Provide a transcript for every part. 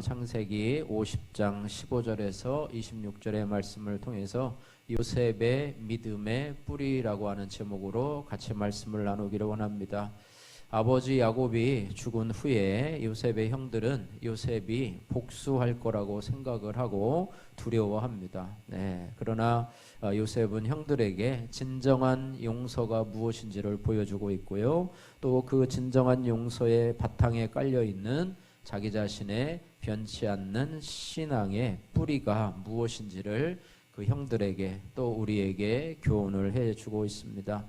창세기 50장 15절에서 26절의 말씀을 통해서 요셉의 믿음의 뿌리라고 하는 제목으로 같이 말씀을 나누기를 원합니다. 아버지 야곱이 죽은 후에 요셉의 형들은 요셉이 복수할 거라고 생각을 하고 두려워합니다. 그러나 요셉은 형들에게 진정한 용서가 무엇인지를 보여주고 있고요. 또 그 진정한 용서의 바탕에 깔려 있는 자기 자신의 변치 않는 신앙의 뿌리가 무엇인지를 그 형들에게 또 우리에게 교훈을 해주고 있습니다.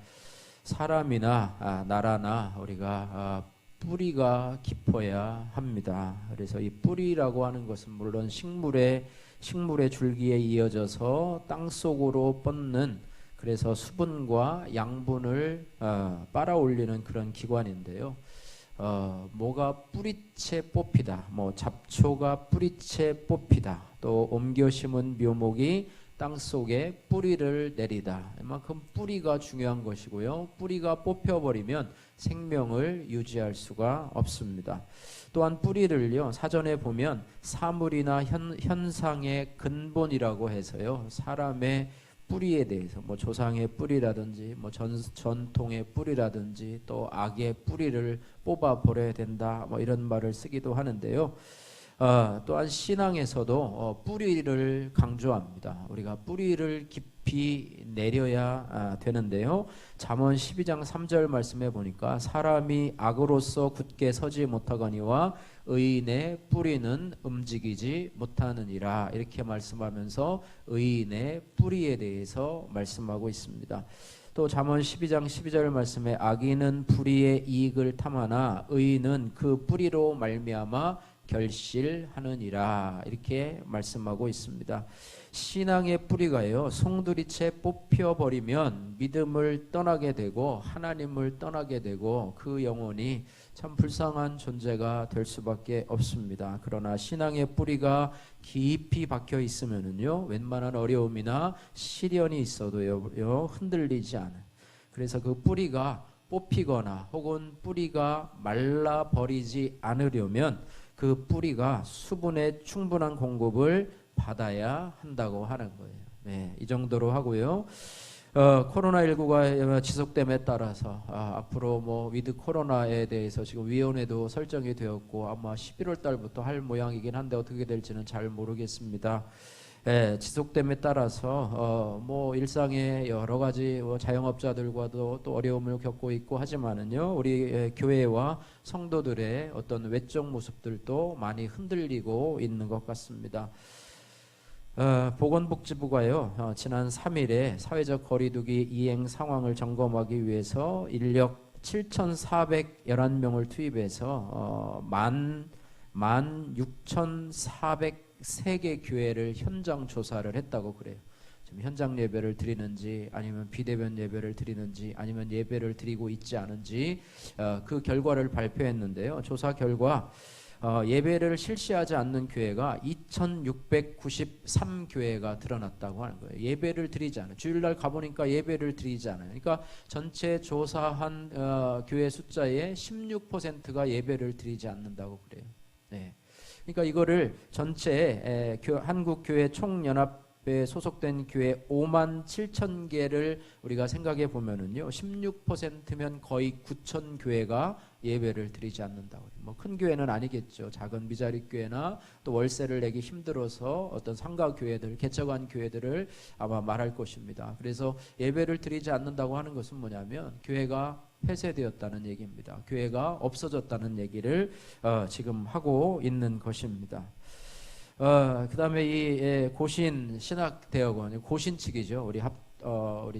사람이나 나라나 우리가 뿌리가 깊어야 합니다. 그래서 이 뿌리라고 하는 것은 물론 식물의 줄기에 이어져서 땅 속으로 뻗는, 그래서 수분과 양분을 빨아올리는 그런 기관인데요. 뭐가 뿌리채 뽑히다, 잡초가 뿌리채 뽑히다, 또 옮겨 심은 묘목이 땅속에 뿌리를 내리다. 이만큼 뿌리가 중요한 것이고요. 뿌리가 뽑혀버리면 생명을 유지할 수가 없습니다. 또한 뿌리를요, 사전에 보면 사물이나 현상의 근본이라고 해서요, 사람의 뿌리에 대해서 조상의 뿌리라든지 전통의 뿌리라든지 또 악의 뿌리를 뽑아 버려야 된다, 이런 말을 쓰기도 하는데요. 또한 신앙에서도 뿌리를 강조합니다. 우리가 뿌리를 깊이 내려야 되는데요. 잠언 12장 3절 말씀해 보니까 사람이 악으로서 굳게 서지 못하거니와 의인의 뿌리는 움직이지 못하느니라, 이렇게 말씀하면서 의인의 뿌리에 대해서 말씀하고 있습니다. 또 잠언 12장 12절 말씀에 악인은 뿌리의 이익을 탐하나 의인은 그 뿌리로 말미암아 결실하느니라, 이렇게 말씀하고 있습니다. 신앙의 뿌리가요, 송두리째 뽑혀버리면 믿음을 떠나게 되고 하나님을 떠나게 되고 그 영혼이 참 불쌍한 존재가 될 수밖에 없습니다. 그러나 신앙의 뿌리가 깊이 박혀 있으면은요, 웬만한 어려움이나 시련이 있어도요 흔들리지 않아요. 그래서 그 뿌리가 뽑히거나 혹은 뿌리가 말라 버리지 않으려면 그 뿌리가 수분의 충분한 공급을 받아야 한다고 하는 거예요. 이 정도로 하고요. 코로나19가 지속됨에 따라서 앞으로 위드 코로나에 대해서 지금 위원회도 설정이 되었고 아마 11월 달부터 할 모양이긴 한데 어떻게 될지는 잘 모르겠습니다. 지속됨에 따라서 일상의 여러 가지 자영업자들과도 또 어려움을 겪고 있고 하지만은요, 우리 교회와 성도들의 어떤 외적 모습들도 많이 흔들리고 있는 것 같습니다. 보건복지부가요, 지난 3일에 사회적 거리두기 이행 상황을 점검하기 위해서 인력 7,411명을 투입해서 16,403개 교회를 현장 조사를 했다고 그래요. 지금 현장 예배를 드리는지 아니면 비대면 예배를 드리는지 아니면 예배를 드리고 있지 않은지 그 결과를 발표했는데요. 조사 결과 예배를 실시하지 않는 교회가 2,693교회가 드러났다고 하는 거예요. 예배를 드리지 않아요. 주일날 가보니까 예배를 드리지 않아요. 그러니까 전체 조사한 교회 숫자의 16%가 예배를 드리지 않는다고 그래요. 그러니까 이거를 전체 한국교회 총연합에 소속된 교회 5만 7천 개를 우리가 생각해 보면은요, 16%면 거의 9천 교회가 예배를 드리지 않는다고. 큰 교회는 아니겠죠. 작은 미자리 교회나 또 월세를 내기 힘들어서 어떤 상가 교회들, 개척한 교회들을 아마 말할 것입니다. 그래서 예배를 드리지 않는다고 하는 것은 뭐냐면 교회가 폐쇄되었다는 얘기입니다. 교회가 없어졌다는 얘기를 지금 하고 있는 것입니다. 그 다음에 이 고신 신학대학원, 고신 측이죠. 우리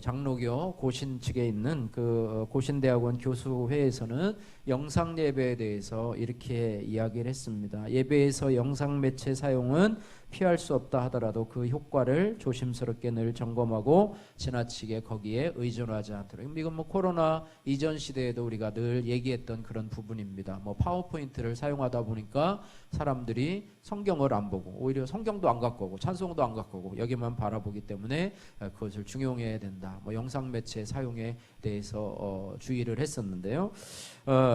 장로교 고신 측에 있는 그 고신대학원 교수회에서는 영상 예배에 대해서 이렇게 이야기를 했습니다. 예배에서 영상 매체 사용은 피할 수 없다 하더라도 그 효과를 조심스럽게 늘 점검하고 지나치게 거기에 의존하지 않도록. 이건 코로나 이전 시대에도 우리가 늘 얘기했던 그런 부분입니다. 파워포인트를 사용하다 보니까 사람들이 성경을 안 보고 오히려 성경도 안 갖고 오고 찬송도 안 갖고 오고 여기만 바라보기 때문에 그것을 중요 종용해야 된다. 뭐 영상 매체 사용에 대해서 주의를 했었는데요.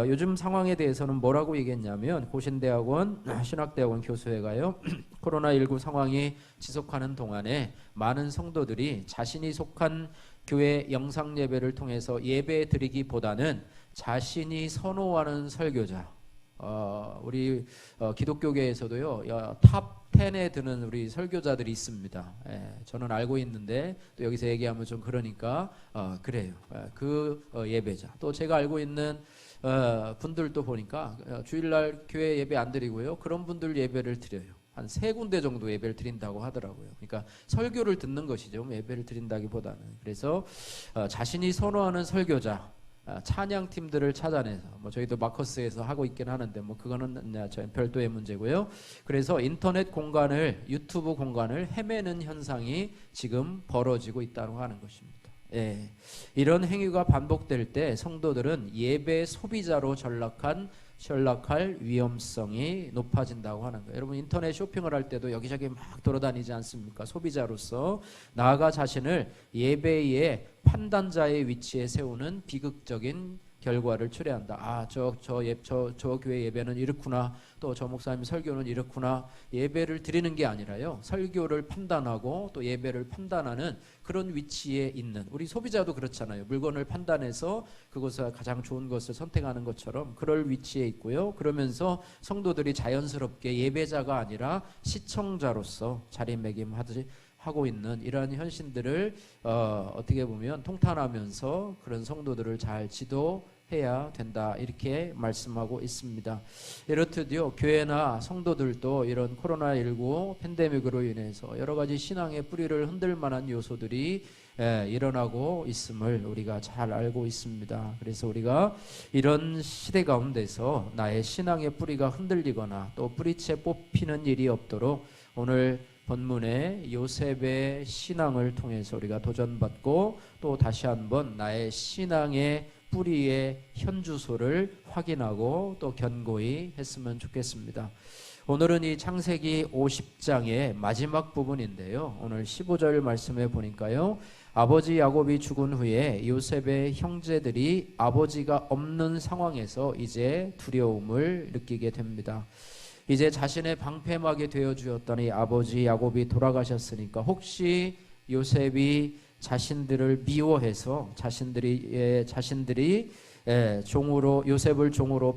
요즘 상황에 대해서는 뭐라고 얘기했냐면 고신대학원 신학대학원 교수회가요. 코로나19 상황이 지속하는 동안에 많은 성도들이 자신이 속한 교회 영상 예배를 통해서 예배 드리기보다는 자신이 선호하는 설교자, 우리 기독교계에서도요 탑 10에 드는 우리 설교자들이 있습니다. 저는 알고 있는데 또 여기서 얘기하면 좀 그러니까 그래요. 그 예배자, 또 제가 알고 있는 분들도 보니까 주일날 교회 예배 안 드리고요 그런 분들 예배를 드려요. 한 3군데 정도 예배를 드린다고 하더라고요. 그러니까 설교를 듣는 것이죠, 예배를 드린다기보다는. 그래서 자신이 선호하는 설교자, 찬양팀들을 찾아내서, 뭐 저희도 마커스에서 하고 있긴 하는데 뭐 그거는 별도의 문제고요. 그래서 인터넷 공간을, 유튜브 공간을 헤매는 현상이 지금 벌어지고 있다고 하는 것입니다. 이런 행위가 반복될 때 성도들은 예배 소비자로 전락할 위험성이 높아진다고 하는 거예요. 여러분 인터넷 쇼핑을 할 때도 여기저기 막 돌아다니지 않습니까? 소비자로서 나아가 자신을 예배의 판단자의 위치에 세우는 비극적인 결과를 초래한다. 저 교회 예배는 이렇구나. 또 저 목사님 설교는 이렇구나. 예배를 드리는 게 아니라요, 설교를 판단하고 또 예배를 판단하는 그런 위치에 있는, 우리 소비자도 그렇잖아요. 물건을 판단해서 그것을 가장 좋은 것을 선택하는 것처럼 그럴 위치에 있고요. 그러면서 성도들이 자연스럽게 예배자가 아니라 시청자로서 자리매김하듯이 하고 있는 이러한 현실들을 어떻게 보면 통탄하면서 그런 성도들을 잘 지도해야 된다, 이렇게 말씀하고 있습니다. 이렇듯요 교회나 성도들도 이런 코로나19 팬데믹으로 인해서 여러 가지 신앙의 뿌리를 흔들 만한 요소들이 일어나고 있음을 우리가 잘 알고 있습니다. 그래서 우리가 이런 시대 가운데서 나의 신앙의 뿌리가 흔들리거나 또 뿌리채 뽑히는 일이 없도록 오늘 본문의 요셉의 신앙을 통해서 우리가 도전받고 또 다시 한번 나의 신앙의 뿌리의 현주소를 확인하고 또 견고히 했으면 좋겠습니다. 오늘은 이 창세기 50장의 마지막 부분인데요. 오늘 15절 말씀에 보니까요, 아버지 야곱이 죽은 후에 요셉의 형제들이 아버지가 없는 상황에서 이제 두려움을 느끼게 됩니다. 이제 자신의 방패막이 되어 주었던 이 아버지 야곱이 돌아가셨으니까 혹시 요셉이 자신들을 미워해서 자신들이 종으로, 요셉을 종으로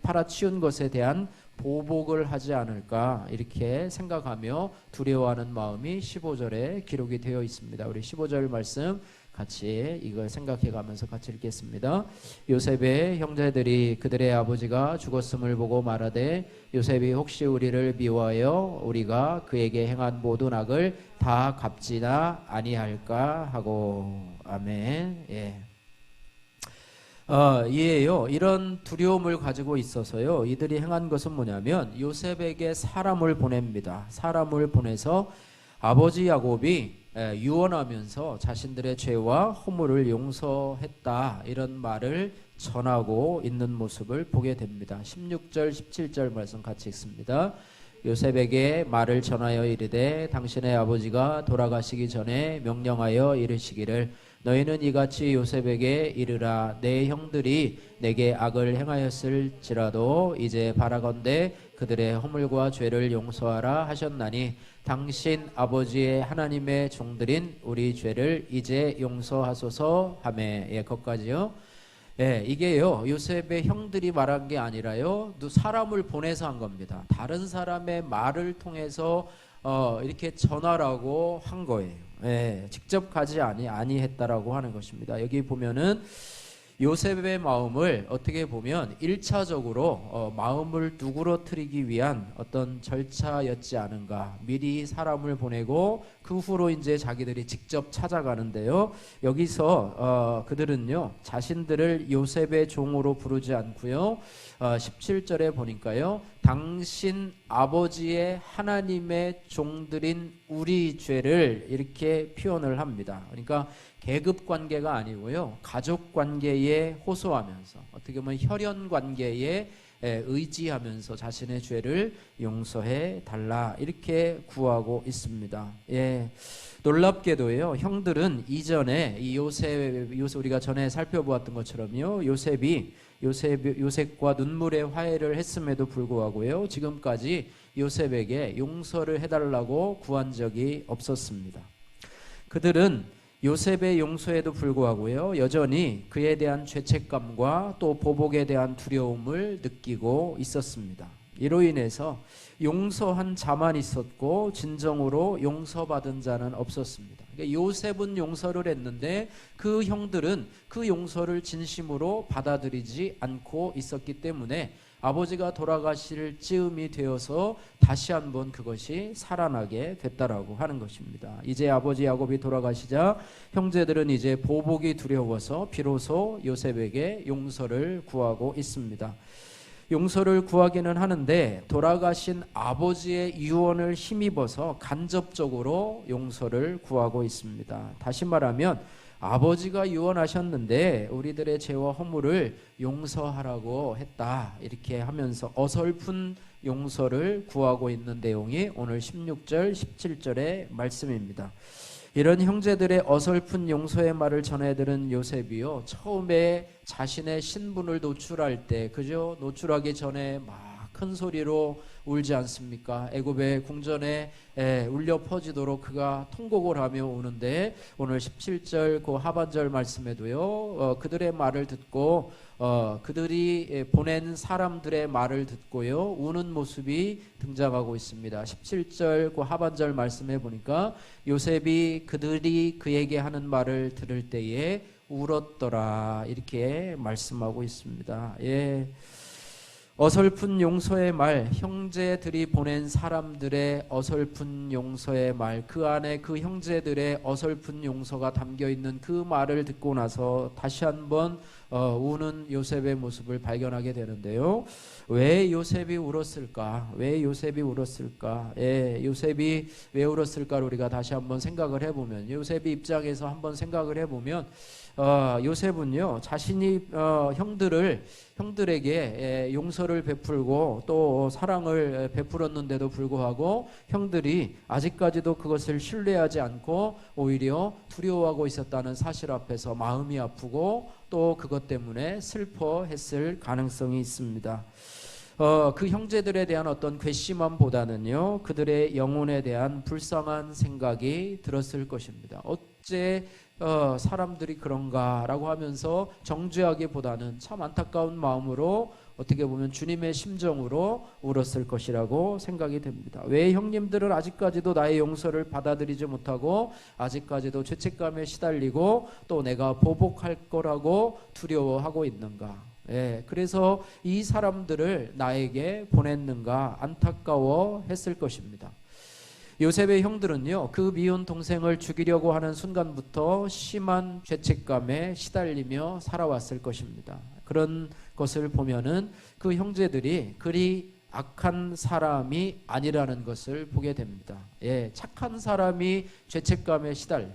팔아치운 것에 대한 보복을 하지 않을까, 이렇게 생각하며 두려워하는 마음이 15절에 기록이 되어 있습니다. 우리 15절 말씀 같이 이걸 생각해 가면서 같이 읽겠습니다. 요셉의 형제들이 그들의 아버지가 죽었음을 보고 말하되 요셉이 혹시 우리를 미워하여 우리가 그에게 행한 모든 악을 다 갚지나 아니할까 하고. 아멘. 이에요. 이런 두려움을 가지고 있어서요, 이들이 행한 것은 뭐냐면 요셉에게 사람을 보냅니다. 사람을 보내서 아버지 야곱이 유언하면서 자신들의 죄와 허물을 용서했다, 이런 말을 전하고 있는 모습을 보게 됩니다. 16절 17절 말씀 같이 읽습니다. 요셉에게 말을 전하여 이르되 당신의 아버지가 돌아가시기 전에 명령하여 이르시기를 너희는 이같이 요셉에게 이르라. 내 형들이 내게 악을 행하였을지라도 이제 바라건대 그들의 허물과 죄를 용서하라 하셨나니 당신 아버지의 하나님의 종들인 우리 죄를 이제 용서하소서 하매. 거기까지요. 이게요, 요셉의 형들이 말한 게 아니라요, 또 사람을 보내서 한 겁니다. 다른 사람의 말을 통해서 이렇게 전하라고 한 거예요. 직접 가지 아니했다라고 하는 것입니다. 여기 보면은 요셉의 마음을 어떻게 보면 1차적으로 마음을 누그러뜨리기 위한 어떤 절차였지 않은가. 미리 사람을 보내고 그 후로 이제 자기들이 직접 찾아가는데요. 여기서 그들은요, 자신들을 요셉의 종으로 부르지 않고요, 17절에 보니까요, 당신 아버지의 하나님의 종들인 우리 죄를 이렇게 표현을 합니다. 그러니까 계급 관계가 아니고요, 가족 관계에 호소하면서 어떻게 보면 혈연 관계에 의지하면서 자신의 죄를 용서해 달라 이렇게 구하고 있습니다. 예. 놀랍게도요, 형들은 이전에 이 요셉 우리가 전에 살펴보았던 것처럼요, 요셉과 눈물의 화해를 했음에도 불구하고요, 지금까지 요셉에게 용서를 해달라고 구한 적이 없었습니다. 그들은 요셉의 용서에도 불구하고요, 여전히 그에 대한 죄책감과 또 보복에 대한 두려움을 느끼고 있었습니다. 이로 인해서 용서한 자만 있었고 진정으로 용서받은 자는 없었습니다. 그러니까 요셉은 용서를 했는데 그 형들은 그 용서를 진심으로 받아들이지 않고 있었기 때문에 아버지가 돌아가실 즈음이 되어서 다시 한번 그것이 살아나게 됐다라고 하는 것입니다. 이제 아버지 야곱이 돌아가시자 형제들은 이제 보복이 두려워서 비로소 요셉에게 용서를 구하고 있습니다. 용서를 구하기는 하는데 돌아가신 아버지의 유언을 힘입어서 간접적으로 용서를 구하고 있습니다. 다시 말하면 아버지가 유언하셨는데 우리들의 죄와 허물을 용서하라고 했다, 이렇게 하면서 어설픈 용서를 구하고 있는 내용이 오늘 16절 17절의 말씀입니다. 이런 형제들의 어설픈 용서의 말을 전해들은 요셉이요, 처음에 자신의 신분을 노출할 때, 그죠? 노출하기 전에 막 큰 소리로 울지 않습니까? 애굽의 궁전에 울려 퍼지도록 그가 통곡을 하며 우는데, 오늘 17절 그 하반절 말씀에도요, 그들의 말을 듣고 그들이 보낸 사람들의 말을 듣고요, 우는 모습이 등장하고 있습니다. 17절 그 하반절 말씀해 보니까 요셉이 그들이 그에게 하는 말을 들을 때에 울었더라, 이렇게 말씀하고 있습니다. 예. 어설픈 용서의 말, 형제들이 보낸 사람들의 어설픈 용서의 말, 그 안에 그 형제들의 어설픈 용서가 담겨있는 그 말을 듣고 나서 다시 한번 우는 요셉의 모습을 발견하게 되는데요. 왜 요셉이 울었을까? 왜 요셉이 울었을까? 예, 요셉이 왜 울었을까를 우리가 다시 한번 생각을 해보면, 요셉의 입장에서 한번 생각을 해보면, 요셉은요, 자신이 형들에게 용서를 베풀고 또 사랑을 베풀었는데도 불구하고 형들이 아직까지도 그것을 신뢰하지 않고 오히려 두려워하고 있었다는 사실 앞에서 마음이 아프고 또 그것 때문에 슬퍼했을 가능성이 있습니다. 그 형제들에 대한 어떤 괘씸함보다는요, 그들의 영혼에 대한 불쌍한 생각이 들었을 것입니다. 어째 사람들이 그런가라고 하면서 정죄하기보다는 참 안타까운 마음으로, 어떻게 보면 주님의 심정으로 울었을 것이라고 생각이 됩니다. 왜 형님들은 아직까지도 나의 용서를 받아들이지 못하고 아직까지도 죄책감에 시달리고 또 내가 보복할 거라고 두려워하고 있는가? 예, 그래서 이 사람들을 나에게 보냈는가 안타까워 했을 것입니다. 요셉의 형들은요, 그 미운 동생을 죽이려고 하는 순간부터 심한 죄책감에 시달리며 살아왔을 것입니다. 그런 것을 보면은 그 형제들이 그리 악한 사람이 아니라는 것을 보게 됩니다. 예, 착한 사람이 죄책감에 시달려.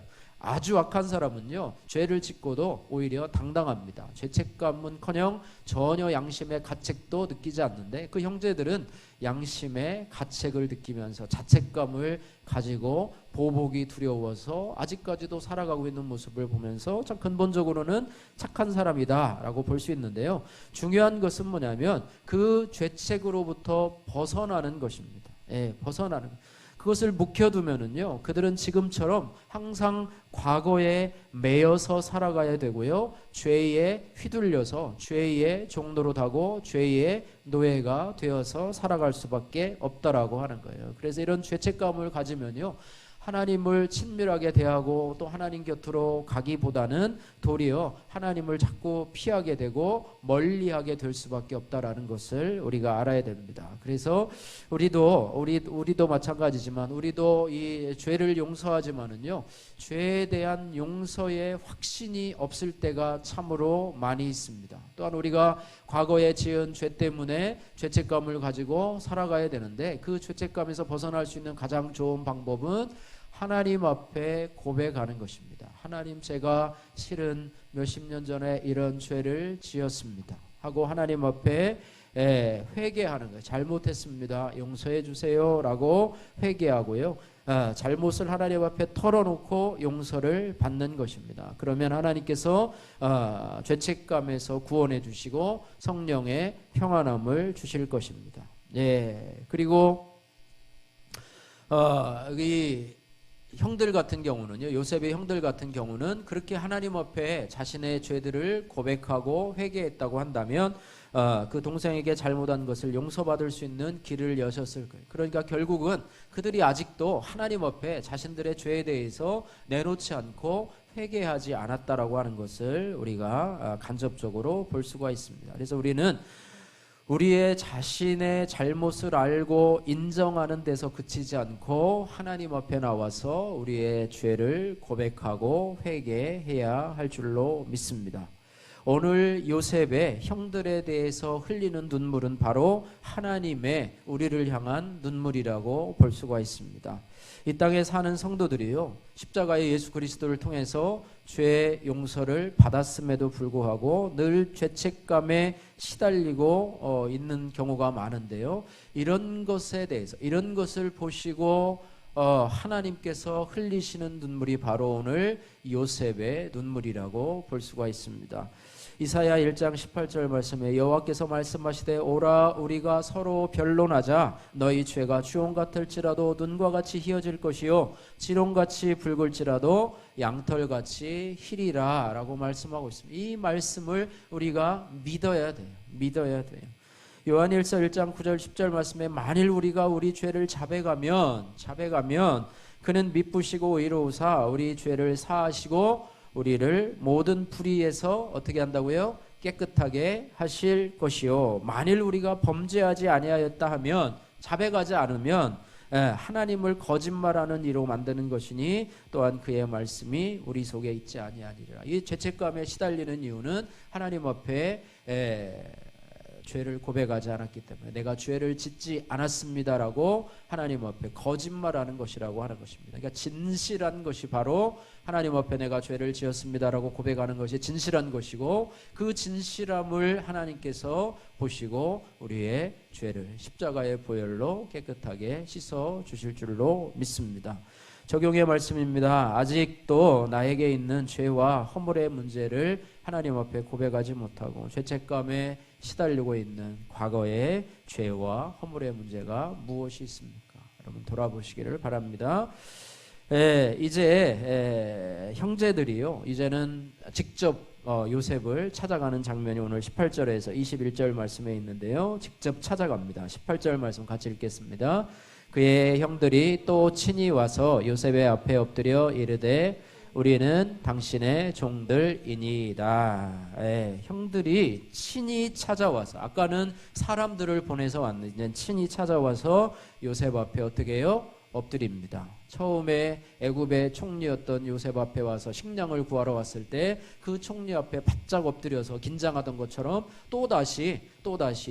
아주 악한 사람은요, 죄를 짓고도 오히려 당당합니다. 죄책감은커녕 전혀 양심의 가책도 느끼지 않는데, 그 형제들은 양심의 가책을 느끼면서 자책감을 가지고 보복이 두려워서 아직까지도 살아가고 있는 모습을 보면서 참 근본적으로는 착한 사람이다라고 볼 수 있는데요. 중요한 것은 뭐냐면 그 죄책으로부터 벗어나는 것입니다. 예, 벗어나는 것. 그것을 묵혀두면은요, 그들은 지금처럼 항상 과거에 매여서 살아가야 되고요, 죄에 휘둘려서 죄의 종로로 타고 죄의 노예가 되어서 살아갈 수밖에 없다라고 하는 거예요. 그래서 이런 죄책감을 가지면요, 하나님을 친밀하게 대하고 또 하나님 곁으로 가기보다는 도리어 하나님을 자꾸 피하게 되고 멀리하게 될 수밖에 없다라는 것을 우리가 알아야 됩니다. 그래서 우리도 마찬가지지만 우리도 이 죄를 용서하지만은요, 죄에 대한 용서의 확신이 없을 때가 참으로 많이 있습니다. 또한 우리가 과거에 지은 죄 때문에 죄책감을 가지고 살아가야 되는데, 그 죄책감에서 벗어날 수 있는 가장 좋은 방법은 하나님 앞에 고백하는 것입니다. 하나님, 제가 실은 몇십 년 전에 이런 죄를 지었습니다 하고 하나님 앞에 회개하는 거예요. 잘못했습니다. 용서해 주세요라고 회개하고요. 잘못을 하나님 앞에 털어놓고 용서를 받는 것입니다. 그러면 하나님께서 죄책감에서 구원해 주시고 성령의 평안함을 주실 것입니다. 그리고 이 형들 같은 경우는요, 요셉의 형들 같은 경우는 그렇게 하나님 앞에 자신의 죄들을 고백하고 회개했다고 한다면 그 동생에게 잘못한 것을 용서받을 수 있는 길을 여셨을 거예요. 그러니까 결국은 그들이 아직도 하나님 앞에 자신들의 죄에 대해서 내놓지 않고 회개하지 않았다라고 하는 것을 우리가 간접적으로 볼 수가 있습니다. 그래서 우리는 우리의 자신의 잘못을 알고 인정하는 데서 그치지 않고 하나님 앞에 나와서 우리의 죄를 고백하고 회개해야 할 줄로 믿습니다. 오늘 요셉의 형들에 대해서 흘리는 눈물은 바로 하나님의 우리를 향한 눈물이라고 볼 수가 있습니다. 이 땅에 사는 성도들이요, 십자가의 예수 그리스도를 통해서 죄 용서를 받았음에도 불구하고 늘 죄책감에 시달리고 있는 경우가 많은데요, 이런 것에 대해서, 이런 것을 보시고 하나님께서 흘리시는 눈물이 바로 오늘 요셉의 눈물이라고 볼 수가 있습니다. 이사야 1장 18절 말씀에 여호와께서 말씀하시되 오라 우리가 서로 변론하자. 너희 죄가 주홍 같을지라도 눈과 같이 희어질 것이요 지롱같이 붉을지라도 양털같이 희리라 라고 말씀하고 있습니다. 이 말씀을 우리가 믿어야 돼요. 믿어야 돼요. 요한일서 1장 9절 10절 말씀에 만일 우리가 우리 죄를 자백하면 그는 미쁘시고 의로우사 우리 죄를 사하시고 우리를 모든 불의에서 어떻게 한다고요? 깨끗하게 하실 것이요 만일 우리가 범죄하지 아니하였다 하면, 자백하지 않으면 하나님을 거짓말하는 이로 만드는 것이니 또한 그의 말씀이 우리 속에 있지 아니하리라. 이 죄책감에 시달리는 이유는 하나님 앞에 죄를 고백하지 않았기 때문에, 내가 죄를 짓지 않았습니다라고 하나님 앞에 거짓말하는 것이라고 하는 것입니다. 그러니까 진실한 것이 바로 하나님 앞에 내가 죄를 지었습니다라고 고백하는 것이 진실한 것이고, 그 진실함을 하나님께서 보시고 우리의 죄를 십자가의 보혈로 깨끗하게 씻어 주실 줄로 믿습니다. 적용의 말씀입니다. 아직도 나에게 있는 죄와 허물의 문제를 하나님 앞에 고백하지 못하고 죄책감에 시달리고 있는 과거의 죄와 허물의 문제가 무엇이 있습니까? 여러분 돌아보시기를 바랍니다. 이제 형제들이요, 이제는 직접 요셉을 찾아가는 장면이 오늘 18절에서 21절 말씀에 있는데요, 직접 찾아갑니다. 18절 말씀 같이 읽겠습니다. 그의 형들이 또 친히 와서 요셉의 앞에 엎드려 이르되 우리는 당신의 종들이니이다. 형들이 친히 찾아와서, 아까는 사람들을 보내서 왔는데 이제 친히 찾아와서 요셉 앞에 어떻게 해요? 엎드립니다. 처음에 애굽의 총리였던 요셉 앞에 와서 식량을 구하러 왔을 때 그 총리 앞에 바짝 엎드려서 긴장하던 것처럼 또다시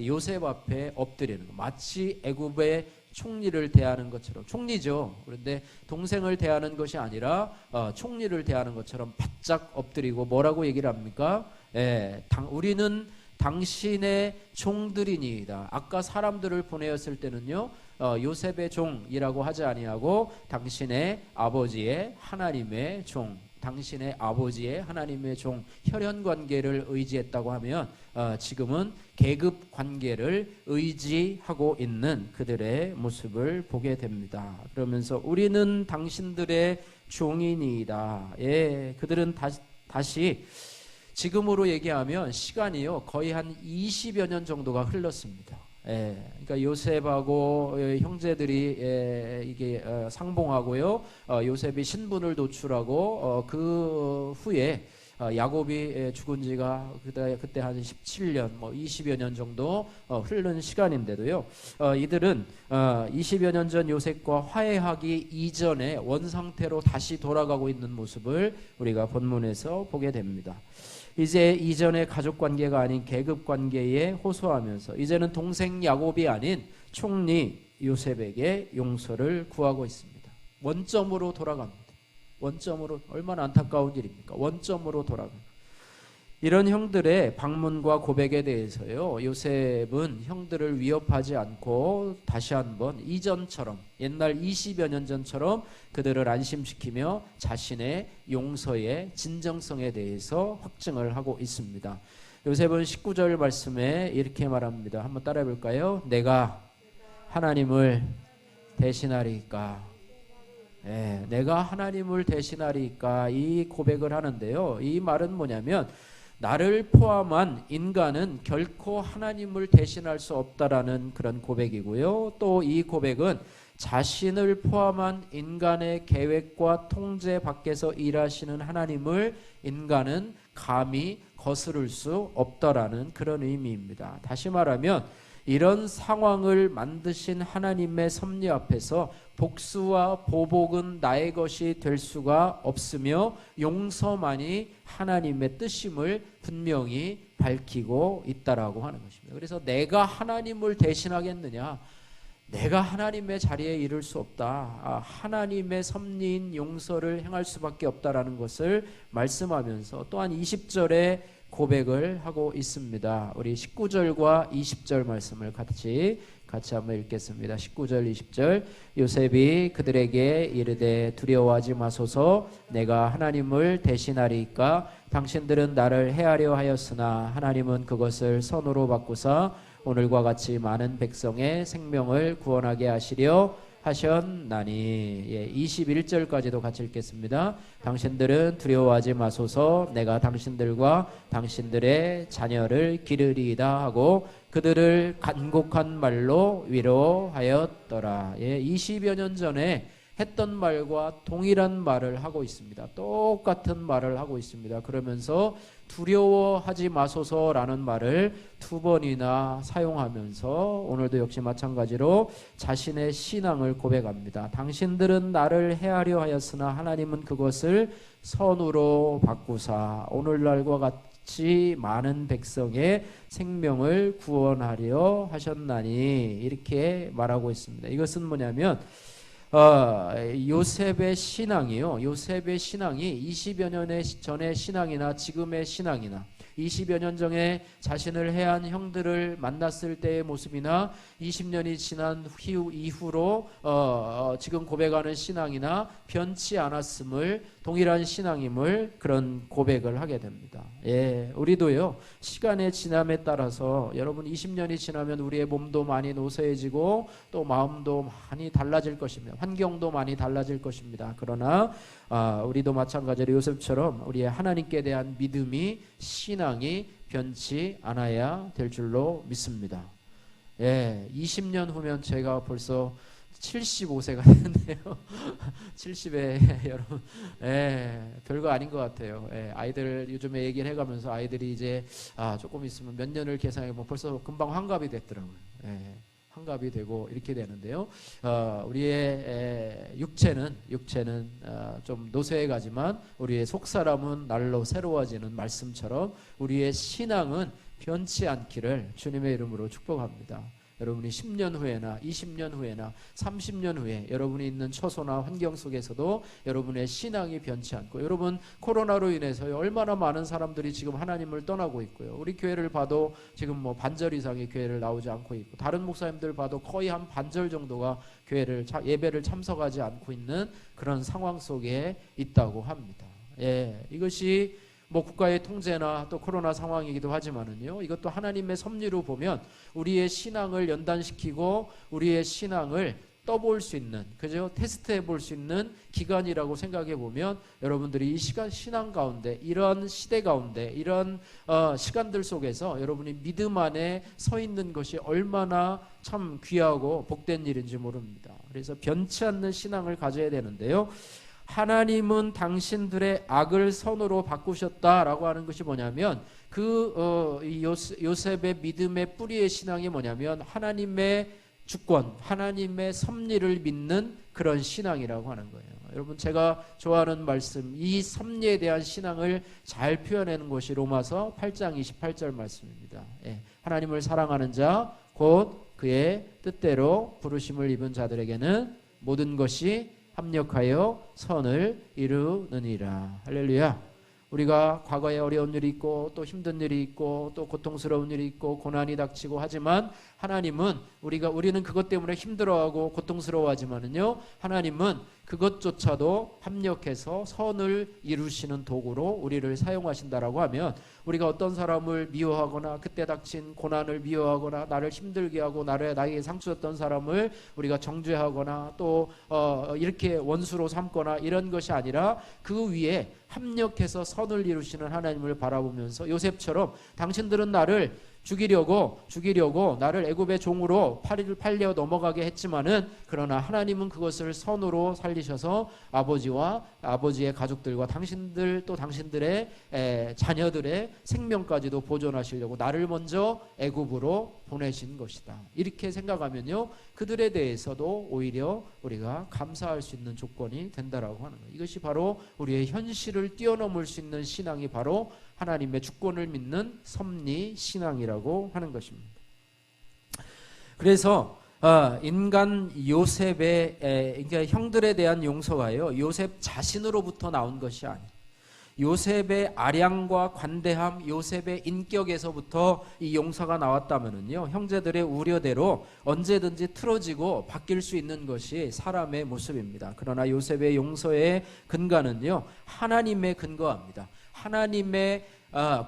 요셉 앞에 엎드리는 거, 마치 애굽의 총리를 대하는 것처럼, 총리죠. 그런데 동생을 대하는 것이 아니라 총리를 대하는 것처럼 바짝 엎드리고 뭐라고 얘기를 합니까? 우리는 당신의 종들이니이다. 아까 사람들을 보내었을 때는요, 요셉의 종이라고 하지 아니하고 당신의 아버지의 하나님의 종, 당신의 아버지의 하나님의 종, 혈연 관계를 의지했다고 하면 지금은 계급 관계를 의지하고 있는 그들의 모습을 보게 됩니다. 그러면서 우리는 당신들의 종이니이다. 그들은 다시 지금으로 얘기하면 시간이요 거의 한 20여 년 정도가 흘렀습니다. 그러니까 요셉하고 형제들이 이게 상봉하고요, 요셉이 신분을 도출하고 그 후에 야곱이 죽은 지가 그때 한 17년, 20여 년 정도 흐른 시간인데도요, 이들은 20여 년 전 요셉과 화해하기 이전에 원상태로 다시 돌아가고 있는 모습을 우리가 본문에서 보게 됩니다. 이제 이전의 가족관계가 아닌 계급관계에 호소하면서 이제는 동생 야곱이 아닌 총리 요셉에게 용서를 구하고 있습니다. 원점으로 돌아갑니다. 원점으로, 얼마나 안타까운 일입니까? 원점으로 돌아갑니다. 이런 형들의 방문과 고백에 대해서요, 요셉은 형들을 위협하지 않고 다시 한번 이전처럼, 옛날 20여 년 전처럼 그들을 안심시키며 자신의 용서의 진정성에 대해서 확증을 하고 있습니다. 요셉은 19절 말씀에 이렇게 말합니다. 한번 따라해 볼까요? 내가 하나님을 대신하리까. 내가 하나님을 대신하리까, 이 고백을 하는데요, 이 말은 뭐냐면 나를 포함한 인간은 결코 하나님을 대신할 수 없다라는 그런 고백이고요. 또 이 고백은 자신을 포함한 인간의 계획과 통제 밖에서 일하시는 하나님을 인간은 감히 거스를 수 없다라는 그런 의미입니다. 다시 말하면 이런 상황을 만드신 하나님의 섭리 앞에서 복수와 보복은 나의 것이 될 수가 없으며 용서만이 하나님의 뜻임을 분명히 밝히고 있다라고 하는 것입니다. 그래서 내가 하나님을 대신하겠느냐? 내가 하나님의 자리에 이를 수 없다. 하나님의 섭리인 용서를 행할 수밖에 없다라는 것을 말씀하면서 또한 20절에 고백을 하고 있습니다. 우리 19절과 20절 말씀을 같이 한번 읽겠습니다. 19절 20절. 요셉이 그들에게 이르되 두려워하지 마소서, 내가 하나님을 대신하리이까. 당신들은 나를 해하려 하였으나 하나님은 그것을 선으로 바꾸사 오늘과 같이 많은 백성의 생명을 구원하게 하시려 하셨나니. 21절까지도 같이 읽겠습니다. 당신들은 두려워하지 마소서, 내가 당신들과 당신들의 자녀를 기르리이다 하고 그들을 간곡한 말로 위로하였더라. 20여 년 전에 했던 말과 동일한 말을 하고 있습니다. 똑같은 말을 하고 있습니다. 그러면서 두려워하지 마소서라는 말을 두 번이나 사용하면서 오늘도 역시 마찬가지로 자신의 신앙을 고백합니다. 당신들은 나를 해하려 하였으나 하나님은 그것을 선으로 바꾸사 오늘날과 같이 많은 백성의 생명을 구원하려 하셨나니, 이렇게 말하고 있습니다. 이것은 뭐냐면 요셉의 신앙이요, 요셉의 신앙이 20여 년 전의 신앙이나 지금의 신앙이나 20여 년 전에 자신을 해한 형들을 만났을 때의 모습이나 20년이 지난 이후로 지금 고백하는 신앙이나 변치 않았음을, 동일한 신앙임을 그런 고백을 하게 됩니다. 우리도요, 시간의 지남에 따라서 여러분 20년이 지나면 우리의 몸도 많이 노쇠해지고 또 마음도 많이 달라질 것입니다. 환경도 많이 달라질 것입니다. 그러나 우리도 마찬가지로 요셉처럼 우리의 하나님께 대한 믿음이, 신앙이 변치 않아야 될 줄로 믿습니다. 20년 후면 제가 벌써 75세가 됐네요. 70에 여러분, 별거 아닌 것 같아요. 아이들 요즘에 얘기를 해가면서 아이들이 이제 조금 있으면 몇 년을 계산해보면 벌써 금방 환갑이 됐더라고요. 환갑이 되고 이렇게 되는데요. 우리의 육체는 좀 노쇠해 가지만 우리의 속사람은 날로 새로워지는 말씀처럼 우리의 신앙은 변치 않기를 주님의 이름으로 축복합니다. 여러분이 10년 후에나 20년 후에나 30년 후에 여러분이 있는 처소나 환경 속에서도 여러분의 신앙이 변치 않고, 여러분 코로나로 인해서 얼마나 많은 사람들이 지금 하나님을 떠나고 있고요. 우리 교회를 봐도 지금 뭐 반절 이상의 교회를 나오지 않고 있고, 다른 목사님들 봐도 거의 한 반절 정도가 예배를 참석하지 않고 있는 그런 상황 속에 있다고 합니다. 이것이 뭐 국가의 통제나 또 코로나 상황이기도 하지만은요, 이것도 하나님의 섭리로 보면 우리의 신앙을 연단시키고 우리의 신앙을 떠볼 수 있는, 그죠? 테스트해 볼 수 있는 기간이라고 생각해 보면 여러분들이 이 신앙 가운데, 이런 시대 가운데, 이런 시간들 속에서 여러분이 믿음 안에 서 있는 것이 얼마나 참 귀하고 복된 일인지 모릅니다. 그래서 변치 않는 신앙을 가져야 되는데요, 하나님은 당신들의 악을 선으로 바꾸셨다라고 하는 것이 뭐냐면, 요셉의 믿음의 뿌리의 신앙이 뭐냐면 하나님의 주권, 하나님의 섭리를 믿는 그런 신앙이라고 하는 거예요. 여러분, 제가 좋아하는 말씀, 이 섭리에 대한 신앙을 잘 표현하는 것이 로마서 8장 28절 말씀입니다. 하나님을 사랑하는 자 곧 그의 뜻대로 부르심을 입은 자들에게는 모든 것이 합력하여 선을 이루느니라. 할렐루야. 우리가 과거에 어려운 일이 있고 또 힘든 일이 있고 또 고통스러운 일이 있고 고난이 닥치고 하지만 하나님은 우리는 그것 때문에 힘들어하고 고통스러워하지만은요, 하나님은 그것조차도 합력해서 선을 이루시는 도구로 우리를 사용하신다라고 하면, 우리가 어떤 사람을 미워하거나 그때 닥친 고난을 미워하거나 나를 힘들게 하고 나에게 상처 줬던 사람을 우리가 정죄하거나 또 이렇게 원수로 삼거나 이런 것이 아니라 그 위에 합력해서 선을 이루시는 하나님을 바라보면서 요셉처럼 당신들은 나를 죽이려고 나를 애굽의 종으로 팔려 넘어가게 했지만은, 그러나 하나님은 그것을 선으로 살리셔서 아버지와 아버지의 가족들과 당신들 또 당신들의 자녀들의 생명까지도 보존하시려고 나를 먼저 애굽으로 보내신 것이다. 이렇게 생각하면요, 그들에 대해서도 오히려 우리가 감사할 수 있는 조건이 된다라고 하는 거예요. 이것이 바로 우리의 현실을 뛰어넘을 수 있는 신앙이 바로 하나님의 주권을 믿는 섭리 신앙이라고 하는 것입니다. 그래서 인간 요셉의 그러니까 형들에 대한 용서가요, 요셉 자신으로부터 나온 것이 아니에요. 요셉의 아량과 관대함, 요셉의 인격에서부터 이 용서가 나왔다면은요, 형제들의 우려대로 언제든지 틀어지고 바뀔 수 있는 것이 사람의 모습입니다. 그러나 요셉의 용서의 근간은요, 하나님의 근거합니다. 하나님의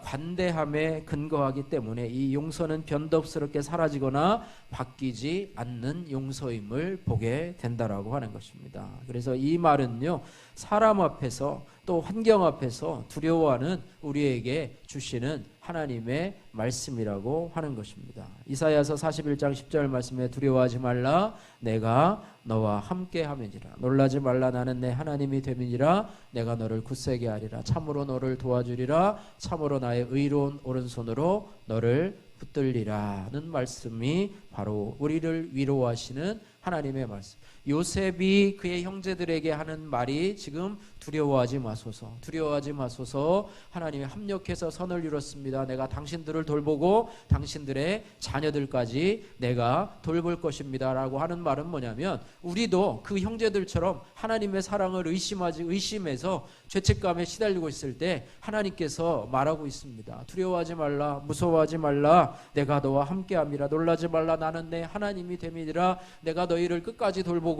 관대함에 근거하기 때문에 이 용서는 변덕스럽게 사라지거나 바뀌지 않는 용서임을 보게 된다라고 하는 것입니다. 그래서 이 말은요, 사람 앞에서 또 환경 앞에서 두려워하는 우리에게 주시는 하나님의 말씀이라고 하는 것입니다. 이사야서 41장 10절 말씀에 두려워하지 말라, 내가 너와 함께 함이니라. 놀라지 말라, 나는 내 하나님이 됨이니라. 내가 너를 굳세게 하리라. 참으로 너를 도와주리라. 참으로 나의 의로운 오른손으로 너를 붙들리라는 말씀이 바로 우리를 위로하시는 하나님의 말씀. 요셉이 그의 형제들에게 하는 말이 지금 두려워하지 마소서, 하나님이 합력해서 선을 이뤘습니다. 내가 당신들을 돌보고 당신들의 자녀들까지 내가 돌볼 것입니다 라고 하는 말은 뭐냐면, 우리도 그 형제들처럼 하나님의 사랑을 의심해서 죄책감에 시달리고 있을 때 하나님께서 말하고 있습니다. 두려워하지 말라, 무서워하지 말라, 내가 너와 함께함이라. 놀라지 말라, 나는 내 하나님이 됨이니라. 내가 너희를 끝까지 돌보고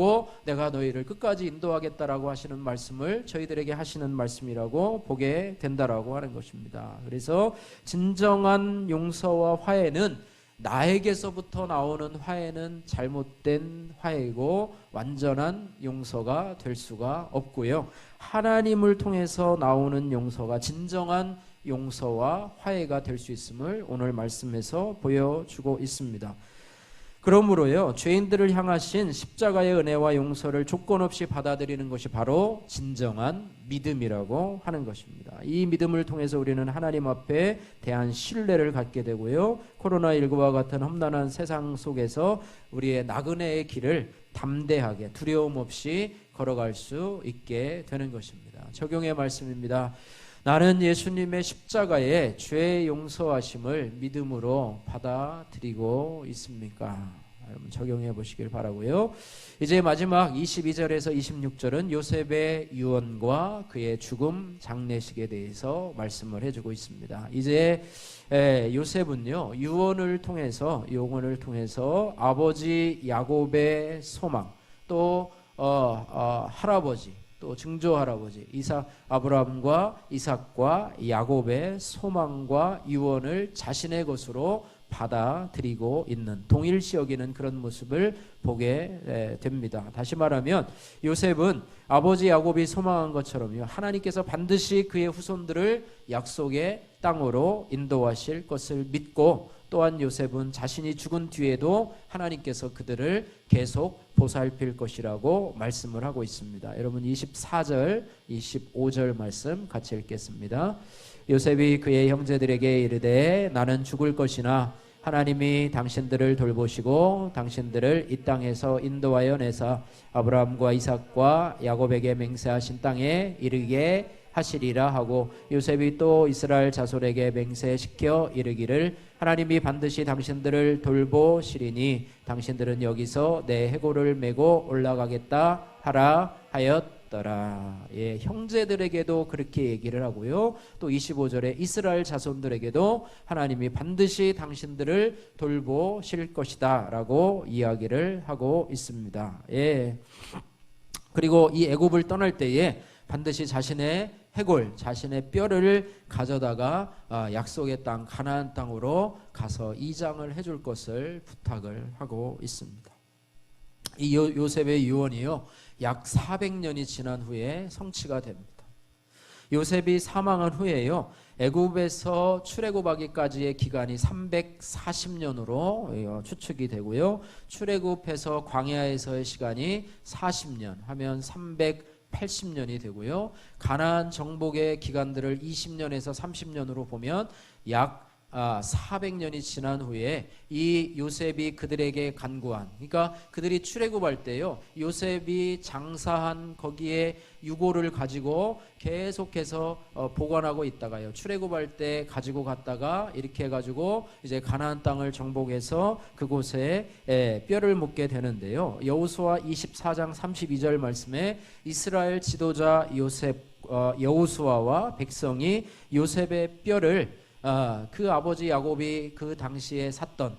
내가 너희를 끝까지 인도하겠다라고 하시는 말씀을 저희들에게 하시는 말씀이라고 보게 된다라고 하는 것입니다. 그래서 진정한 용서와 화해는, 나에게서부터 나오는 화해는 잘못된 화해이고 완전한 용서가 될 수가 없고요, 하나님을 통해서 나오는 용서가 진정한 용서와 화해가 될 수 있음을 오늘 말씀에서 보여주고 있습니다. 그러므로요, 죄인들을 향하신 십자가의 은혜와 용서를 조건 없이 받아들이는 것이 바로 진정한 믿음이라고 하는 것입니다. 이 믿음을 통해서 우리는 하나님 앞에 대한 신뢰를 갖게 되고요, 코로나19와 같은 험난한 세상 속에서 우리의 나그네의 길을 담대하게 두려움 없이 걸어갈 수 있게 되는 것입니다. 적용의 말씀입니다. 나는 예수님의 십자가의 죄 용서하심을 믿음으로 받아들이고 있습니까? 여러분 적용해 보시길 바라고요. 이제 마지막 22절에서 26절은 요셉의 유언과 그의 죽음 장례식에 대해서 말씀을 해주고 있습니다. 이제 요셉은요, 유언을 통해서 아버지 야곱의 소망, 또 할아버지, 또 증조 할아버지 아브라함과 이삭과 야곱의 소망과 유언을 자신의 것으로 받아들이고 있는, 동일시 여기는 그런 모습을 보게 됩니다. 다시 말하면 요셉은 아버지 야곱이 소망한 것처럼요, 하나님께서 반드시 그의 후손들을 약속의 땅으로 인도하실 것을 믿고, 또한 요셉은 자신이 죽은 뒤에도 하나님께서 그들을 계속 보살필 것이라고 말씀을 하고 있습니다. 여러분 24절, 25절 말씀 같이 읽겠습니다. 요셉이 그의 형제들에게 이르되, 나는 죽을 것이나 하나님이 당신들을 돌보시고 당신들을 이 땅에서 인도하여 내사 아브라함과 이삭과 야곱에게 맹세하신 땅에 이르게 하시리라 하고, 요셉이 또 이스라엘 자손에게 맹세시켜 이르기를, 하나님이 반드시 당신들을 돌보시리니 당신들은 여기서 내 해골을 메고 올라가겠다 하라 하였더라. 되었더라. 예, 형제들에게도 그렇게 얘기를 하고요. 또 25절에 이스라엘 자손들에게도 하나님이 반드시 당신들을 돌보실 것이다 라고 이야기를 하고 있습니다. 예. 그리고 이 애굽을 떠날 때에 반드시 자신의 해골, 자신의 뼈를 가져다가 약속의 땅 가나안 땅으로 가서 이장을 해줄 것을 부탁을 하고 있습니다. 이 요셉의 유언이요, 약 400년이 지난 후에 성취가 됩니다. 요셉이 사망한 후에요, 애굽에서 출애굽하기까지의 기간이 340년으로 추측이 되고요, 출애굽해서 광야에서의 시간이 40년 하면 380년이 되고요, 가나안 정복의 기간들을 20년에서 30년으로 보면 약 400년이 지난 후에 이 요셉이 그들에게 간구한, 그러니까 그들이 출애굽할 때요, 요셉이 장사한 거기에 유고를 가지고 계속해서 보관하고 있다가요, 출애굽할 때 가지고 갔다가 이렇게 해가지고 이제 가나안 땅을 정복해서 그곳에 뼈를 묻게 되는데요. 여호수아 24장 32절 말씀에 이스라엘 지도자 여호수아와 백성이 요셉의 뼈를 그 아버지 야곱이 그 당시에 샀던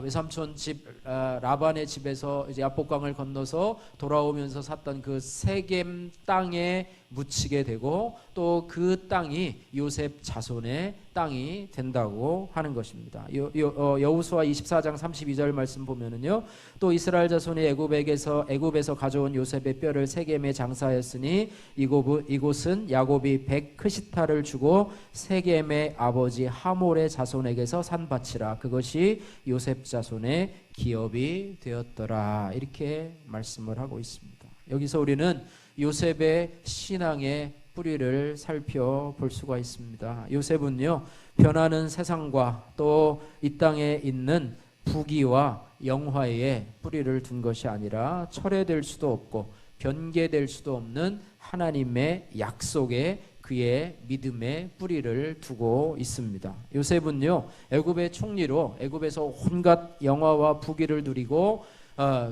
외삼촌 집 라반의 집에서 이제 야복강을 건너서 돌아오면서 샀던 그 세겜 땅에 묻히게 되고, 또 그 땅이 요셉 자손의 땅이 된다고 하는 것입니다. 여호수아 24장 32절 말씀 보면은요, 또 이스라엘 자손이 애굽에서 가져온 요셉의 뼈를 세겜에 장사하였으니 이곳은 야곱이 100크시타를 주고 세겜의 아버지 하몰의 자손에게서 산 밭이라. 그것이 요셉 자손의 기업이 되었더라. 이렇게 말씀을 하고 있습니다. 여기서 우리는 요셉의 신앙의 뿌리를 살펴볼 수가 있습니다. 요셉은요, 변하는 세상과 또 이 땅에 있는 부귀와 영화에 뿌리를 둔 것이 아니라 철회될 수도 없고 변개될 수도 없는 하나님의 약속에 그의 믿음의 뿌리를 두고 있습니다. 요셉은요, 애굽의 총리로 애굽에서 온갖 영화와 부귀를 누리고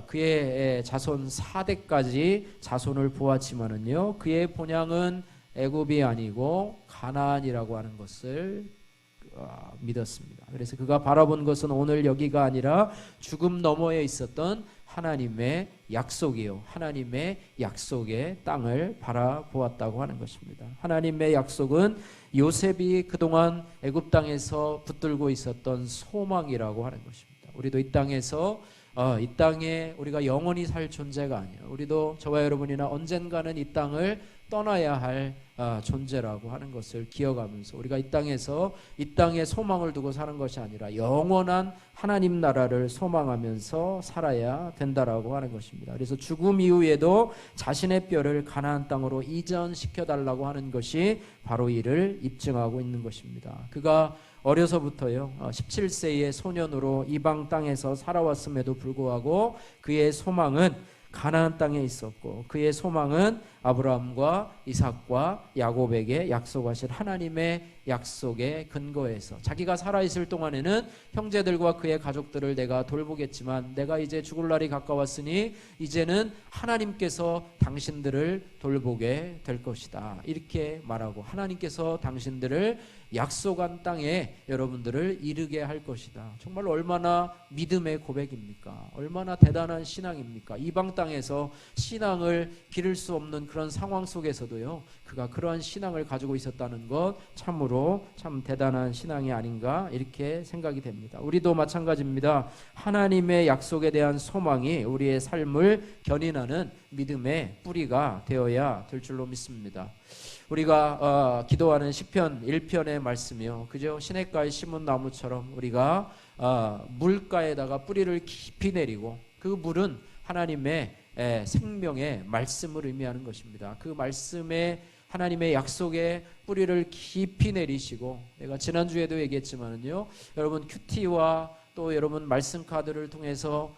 그의 자손 4대까지 자손을 보았지만은요, 그의 본향은 애굽이 아니고 가나안이라고 하는 것을 믿었습니다. 그래서 그가 바라본 것은 오늘 여기가 아니라 죽음 너머에 있었던 하나님의 약속이요, 하나님의 약속의 땅을 바라보았다고 하는 것입니다. 하나님의 약속은 요셉이 그동안 애굽 땅에서 붙들고 있었던 소망이라고 하는 것입니다. 우리도 이 땅에서 이 땅에 우리가 영원히 살 존재가 아니에요. 우리도 저와 여러분이나 언젠가는 이 땅을 떠나야 할 존재라고 하는 것을 기억하면서 우리가 이 땅에서 이 땅에 소망을 두고 사는 것이 아니라 영원한 하나님 나라를 소망하면서 살아야 된다라고 하는 것입니다. 그래서 죽음 이후에도 자신의 뼈를 가나안 땅으로 이전시켜 달라고 하는 것이 바로 이를 입증하고 있는 것입니다. 그가 어려서부터요, 17세의 소년으로 이방 땅에서 살아왔음에도 불구하고 그의 소망은 가나안 땅에 있었고, 그의 소망은 아브라함과 이삭과 야곱에게 약속하신 하나님의 약속의 근거에서 자기가 살아있을 동안에는 형제들과 그의 가족들을 내가 돌보겠지만 내가 이제 죽을 날이 가까웠으니 이제는 하나님께서 당신들을 돌보게 될 것이다, 이렇게 말하고 하나님께서 당신들을 약속한 땅에 여러분들을 이르게 할 것이다. 정말 얼마나 믿음의 고백입니까? 얼마나 대단한 신앙입니까? 이방 땅에서 신앙을 기를 수 없는 그런 상황 속에서도요, 그가 그러한 신앙을 가지고 있었다는 것 참으로 참 대단한 신앙이 아닌가 이렇게 생각이 됩니다. 우리도 마찬가지입니다. 하나님의 약속에 대한 소망이 우리의 삶을 견인하는 믿음의 뿌리가 되어야 될 줄로 믿습니다. 우리가 기도하는 시편 1편의 말씀이요, 그죠? 시냇가에 심은 나무처럼 우리가 물가에다가 뿌리를 깊이 내리고 그 물은 하나님의 생명의 말씀을 의미하는 것입니다. 그 말씀에 하나님의 약속에 뿌리를 깊이 내리시고, 내가 지난주에도 얘기했지만은요, 여러분 큐티와 또 여러분 말씀 카드를 통해서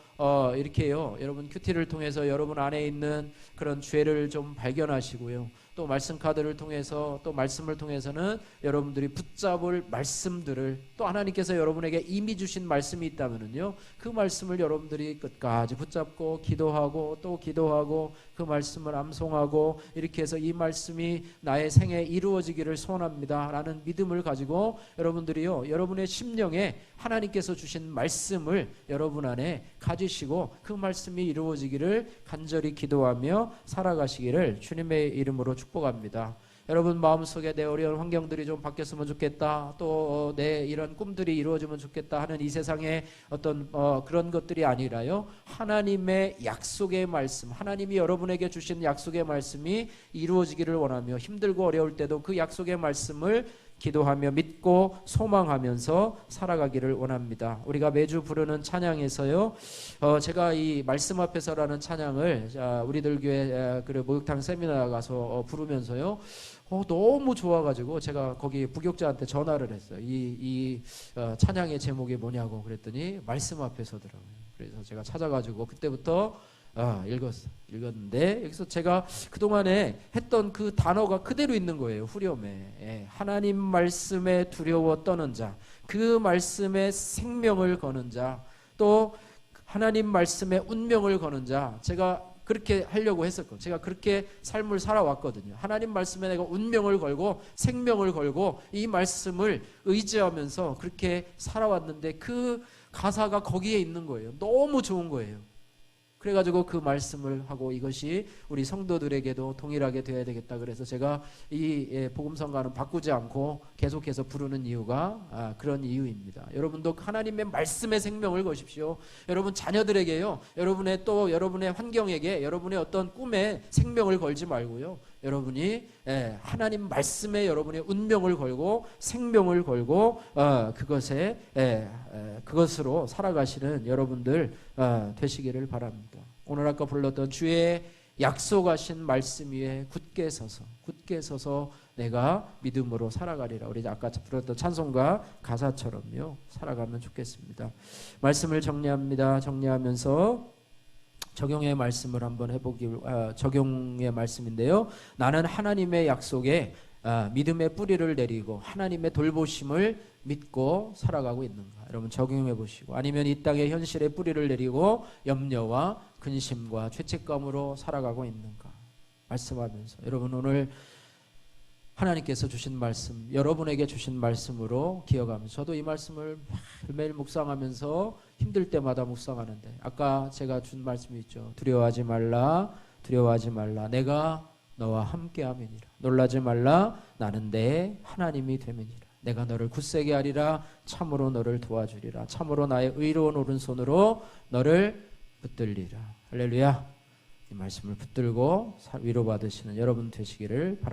이렇게요. 여러분 큐티를 통해서 여러분 안에 있는 그런 죄를 좀 발견하시고요. 또 말씀 카드를 통해서 또 말씀을 통해서는 여러분들이 붙잡을 말씀들을 또 하나님께서 여러분에게 이미 주신 말씀이 있다면은요, 그 말씀을 여러분들이 끝까지 붙잡고 기도하고 또 기도하고 그 말씀을 암송하고 이렇게 해서 이 말씀이 나의 생에 이루어지기를 소원합니다 라는 믿음을 가지고 여러분들이요, 여러분의 심령에 하나님께서 주신 말씀을 여러분 안에 가지시고 그 말씀이 이루어지기를 간절히 기도하며 살아가시기를 주님의 이름으로 축복합니다. 여러분 마음속에 내 어려운 환경들이 좀 바뀌었으면 좋겠다, 또 내 이런 꿈들이 이루어지면 좋겠다 하는 이 세상의 어떤 그런 것들이 아니라요, 하나님의 약속의 말씀, 하나님이 여러분에게 주신 약속의 말씀이 이루어지기를 원하며 힘들고 어려울 때도 그 약속의 말씀을 기도하며 믿고 소망하면서 살아가기를 원합니다. 우리가 매주 부르는 찬양에서요, 제가 이 말씀 앞에서라는 찬양을 우리들 교회 그 목욕탕 세미나 가서 부르면서요, 너무 좋아가지고 제가 거기 부교자한테 전화를 했어요. 이 찬양의 제목이 뭐냐고 그랬더니 말씀 앞에서더라고요. 그래서 제가 찾아가지고 그때부터 읽었는데, 여기서 제가 그동안에 했던 그 단어가 그대로 있는 거예요. 후렴에 하나님 말씀에 두려워 떠는 자, 그 말씀에 생명을 거는 자, 또 하나님 말씀에 운명을 거는 자, 제가 그렇게 하려고 했었거든요. 제가 그렇게 삶을 살아왔거든요. 하나님 말씀에 내가 운명을 걸고 생명을 걸고 이 말씀을 의지하면서 그렇게 살아왔는데 그 가사가 거기에 있는 거예요. 너무 좋은 거예요. 그래가지고 그 말씀을 하고 이것이 우리 성도들에게도 동일하게 되어야 되겠다. 그래서 제가 이 복음성가는 바꾸지 않고 계속해서 부르는 이유가 그런 이유입니다. 여러분도 하나님의 말씀의 생명을 거십시오. 여러분 자녀들에게요, 여러분의 환경에게, 여러분의 어떤 꿈에 생명을 걸지 말고요, 여러분이 하나님 말씀에 여러분의 운명을 걸고 생명을 걸고 그것으로 살아가시는 여러분들 되시기를 바랍니다. 오늘 아까 불렀던 주의 약속하신 말씀 위에 굳게 서서 내가 믿음으로 살아가리라. 우리 아까 불렀던 찬송가 가사처럼요 살아가면 좋겠습니다. 말씀을 정리합니다. 정리하면서 적용의 말씀을 한번 적용의 말씀인데요. 나는 하나님의 약속에 믿음의 뿌리를 내리고 하나님의 돌보심을 믿고 살아가고 있는가? 여러분 적용해 보시고, 아니면 이 땅의 현실의 뿌리를 내리고 염려와 근심과 죄책감으로 살아가고 있는가? 말씀하면서 여러분 오늘 하나님께서 주신 말씀, 여러분에게 주신 말씀으로 기억하면서, 저도 이 말씀을 매일 묵상하면서 힘들 때마다 묵상하는데, 아까 제가 준 말씀이 있죠. 두려워하지 말라, 두려워하지 말라. 내가 너와 함께함이니라. 놀라지 말라. 나는 내 하나님이 됨이니라. 내가 너를 굳세게 하리라. 참으로 너를 도와주리라. 참으로 나의 의로운 오른손으로 너를 붙들리라. 할렐루야. 이 말씀을 붙들고 위로받으시는 여러분 되시기를 바랍니다.